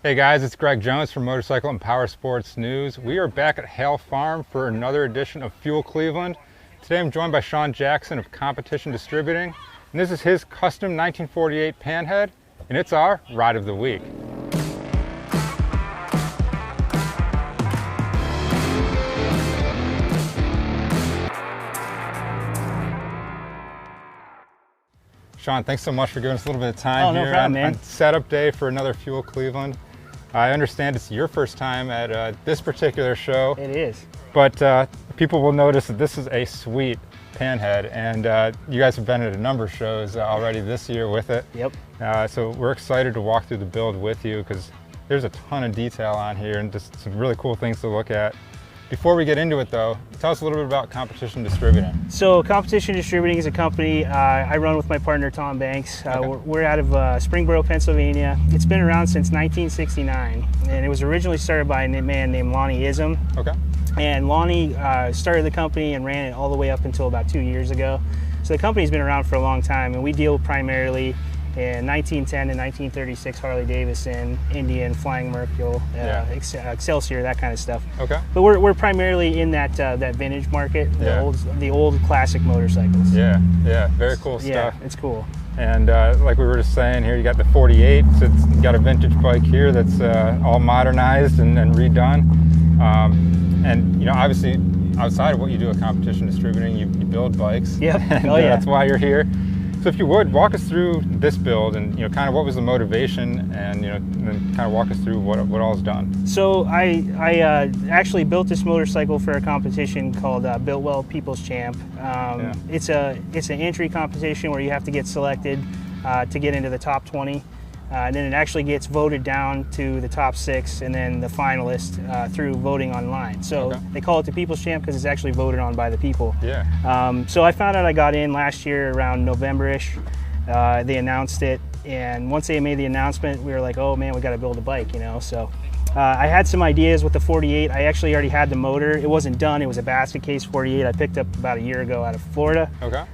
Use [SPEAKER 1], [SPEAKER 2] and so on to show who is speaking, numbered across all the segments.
[SPEAKER 1] Hey guys, it's Greg Jones from Motorcycle and Powersports News. We are back at Hale Farm for another edition of Fuel Cleveland. Today I'm joined by Sean Jackson of Competition Distributing, and this is his custom 1948 Panhead, and it's our Ride of the Week. Sean, thanks so much for giving us a little bit of time
[SPEAKER 2] no
[SPEAKER 1] here
[SPEAKER 2] problem, man.
[SPEAKER 1] on setup day for another Fuel Cleveland. I understand it's your first time at this particular show.
[SPEAKER 2] It is.
[SPEAKER 1] But people will notice that this is a sweet Panhead, and you guys have been at a number of shows already this year with it.
[SPEAKER 2] Yep.
[SPEAKER 1] So we're excited to walk through the build with you because there's a ton of detail on here and just some really cool things to look at. Before we get into it though, tell us a little bit about Competition Distributing.
[SPEAKER 2] So Competition Distributing is a company I run with my partner Tom Banks.
[SPEAKER 1] Okay.
[SPEAKER 2] We're out of Springboro, Pennsylvania. It's been around since 1969, and it was originally started by a man named Lonnie Ism.
[SPEAKER 1] Okay.
[SPEAKER 2] And Lonnie started the company and ran it all the way up until about 2 years ago. So the company's been around for a long time, and we deal primarily in 1910 and 1936 Harley-Davidson, Indian, Flying Mercurial, Excelsior, that kind of stuff.
[SPEAKER 1] Okay.
[SPEAKER 2] But we're primarily in that vintage market, the old classic motorcycles.
[SPEAKER 1] Yeah, very cool stuff.
[SPEAKER 2] Yeah, it's cool.
[SPEAKER 1] And like we were just saying here, you got the 48, so it's got a vintage bike here that's all modernized and redone. And you know, obviously, outside of what you do at Competition Distributing, you build bikes.
[SPEAKER 2] Yep.
[SPEAKER 1] And that's why you're here. So if you would, walk us through this build and, you know, kind of what was the motivation, and, you know, then kind of walk us through what all is done.
[SPEAKER 2] So I actually built this motorcycle for a competition called Biltwell People's Champ. It's an entry competition where you have to get selected to get into the top 20. And then it actually gets voted down to the top 6 and then the finalist through voting online. So they call it the People's Champ because it's actually voted on by the people.
[SPEAKER 1] Yeah.
[SPEAKER 2] So I found out I got in last year around November-ish. They announced it, and once they made the announcement, we were like, oh man, we got to build a bike, you know. So I had some ideas with the 48. I actually already had the motor. It wasn't done. It was a basket case 48 I picked up about a year ago out of Florida.
[SPEAKER 1] Okay.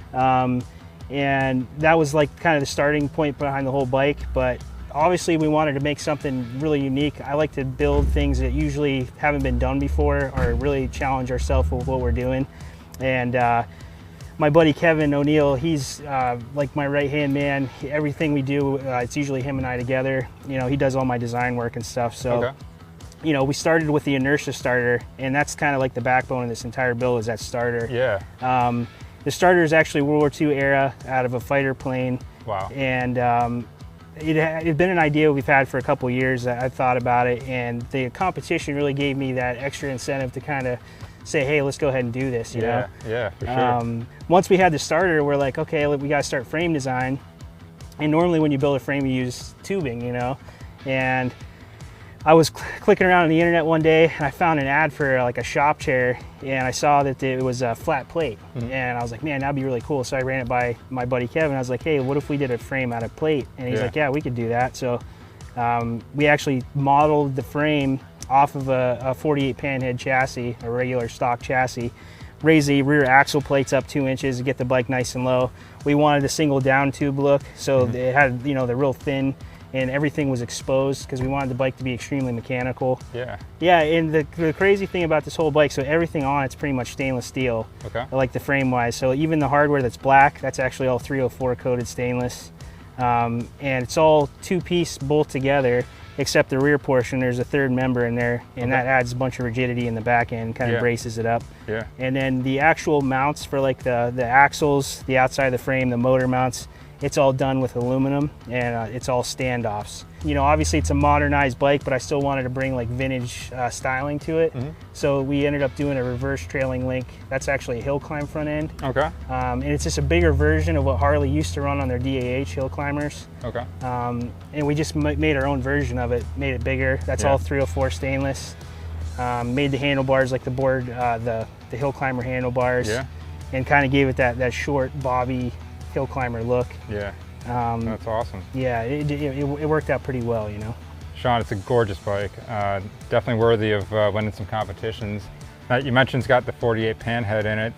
[SPEAKER 2] And that was like kind of the starting point behind the whole bike. But obviously we wanted to make something really unique. I like to build things that usually haven't been done before or really challenge ourselves with what we're doing. And my buddy Kevin O'Neill, he's like my right-hand man. Everything we do, it's usually him and I together. You know, he does all my design work and stuff. So, you know, we started with the inertia starter, and that's kind of like the backbone of this entire build is that starter.
[SPEAKER 1] Yeah.
[SPEAKER 2] The starter is actually World War II era out of a fighter plane.
[SPEAKER 1] Wow.
[SPEAKER 2] And it had been an idea we've had for a couple years. I thought about it, and the competition really gave me that extra incentive to kind of say, hey, let's go ahead and do this, you know?
[SPEAKER 1] Yeah, for sure.
[SPEAKER 2] Once we had the starter, we're like, okay, we got to start frame design. And normally when you build a frame, you use tubing, you know? And I was clicking around on the internet one day, and I found an ad for like a shop chair, and I saw that it was a flat plate. And I was like, man, that'd be really cool. So I ran it by my buddy Kevin. I was like, hey, what if we did a frame out of plate? And he's like, yeah, we could do that. So we actually modeled the frame off of a 48 Panhead chassis, a regular stock chassis, raised the rear axle plates up 2 inches to get the bike nice and low. We wanted a single down tube look, so it had, you know, the real thin, and everything was exposed because we wanted the bike to be extremely mechanical. Yeah, and the crazy thing about this whole bike, so everything on it's pretty much stainless steel, like the frame wise. So even the hardware that's black, that's actually all 304 coated stainless. And it's all two-piece bolt together, except the rear portion, there's a third member in there, and that adds a bunch of rigidity in the back end, kind of braces it up. And then the actual mounts for like the axles, the outside of the frame, the motor mounts, it's all done with aluminum, and it's all standoffs. You know, obviously it's a modernized bike, but I still wanted to bring like vintage styling to it. So we ended up doing a reverse trailing link. That's actually a hill climb front end. And it's just a bigger version of what Harley used to run on their DAH hill climbers. And we just made our own version of it, made it bigger. That's all 304 stainless. Made the handlebars like the board, the hill climber handlebars, and kind of gave it that short bobby hill climber look. That's awesome. Yeah, it worked out pretty well, you know.
[SPEAKER 1] Sean, it's a gorgeous bike. Definitely worthy of winning some competitions. You mentioned it's got the 48 Panhead in it.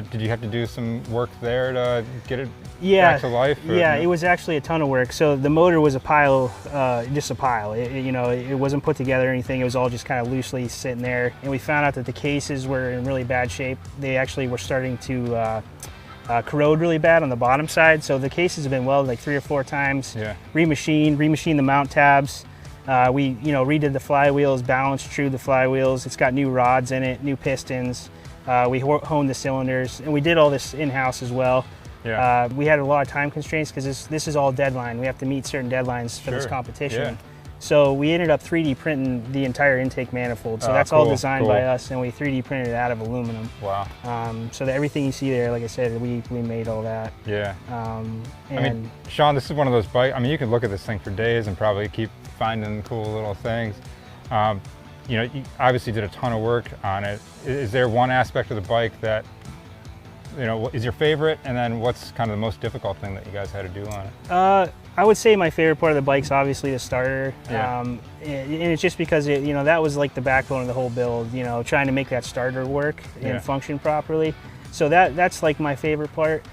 [SPEAKER 1] Did you have to do some work there to get it
[SPEAKER 2] Yeah,
[SPEAKER 1] back to life? Or,
[SPEAKER 2] yeah,
[SPEAKER 1] no?
[SPEAKER 2] it was actually a ton of work. So the motor was a pile, just a pile. It wasn't put together or anything. It was all just kind of loosely sitting there. And we found out that the cases were in really bad shape. They actually were starting to corrode really bad on the bottom side. So the cases have been welded like 3 or 4 times.
[SPEAKER 1] Yeah.
[SPEAKER 2] Remachined the mount tabs. We redid the flywheels, balanced, trued the flywheels. It's got new rods in it, new pistons. We honed the cylinders, and we did all this in-house as well.
[SPEAKER 1] Yeah.
[SPEAKER 2] We had a lot of time constraints because this is all deadline. We have to meet certain deadlines for this
[SPEAKER 1] Sure.
[SPEAKER 2] competition.
[SPEAKER 1] Yeah.
[SPEAKER 2] So we ended up 3D printing the entire intake manifold. So that's all designed by us, and we 3D printed it out of aluminum.
[SPEAKER 1] Wow.
[SPEAKER 2] So that everything you see there, like I said, we made all that.
[SPEAKER 1] Yeah.
[SPEAKER 2] And
[SPEAKER 1] I mean, Sean, this is one of those bikes. I mean, you can look at this thing for days and probably keep finding cool little things. You obviously did a ton of work on it. Is there one aspect of the bike that is your favorite, and then what's kind of the most difficult thing that you guys had to do on it?
[SPEAKER 2] I would say my favorite part of the bike's obviously the starter.
[SPEAKER 1] Yeah.
[SPEAKER 2] And it's just because that was like the backbone of the whole build, trying to make that starter work and function properly. So that's like my favorite part.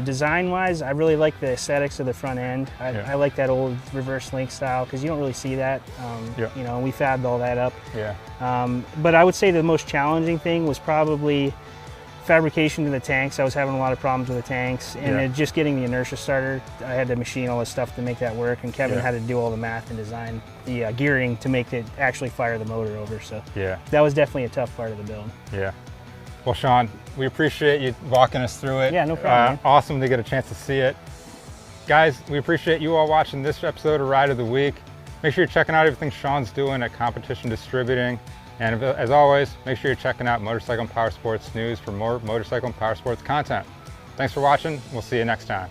[SPEAKER 2] Design-wise, I really like the aesthetics of the front end. I like that old reverse link style because you don't really see that. We fabbed all that up.
[SPEAKER 1] Yeah.
[SPEAKER 2] But I would say the most challenging thing was probably fabrication of the tanks. I was having a lot of problems with the tanks, and then just getting the inertia starter. I had to machine all this stuff to make that work, and Kevin had to do all the math and design the gearing to make it actually fire the motor over. So that was definitely a tough part of the build.
[SPEAKER 1] Yeah. Well, Sean, we appreciate you walking us through it.
[SPEAKER 2] Yeah, no problem. Man.
[SPEAKER 1] Awesome to get a chance to see it. Guys, we appreciate you all watching this episode of Ride of the Week. Make sure you're checking out everything Sean's doing at Competition Distributing. And as always, make sure you're checking out Motorcycle and Powersports News for more motorcycle and powersports content. Thanks for watching. We'll see you next time.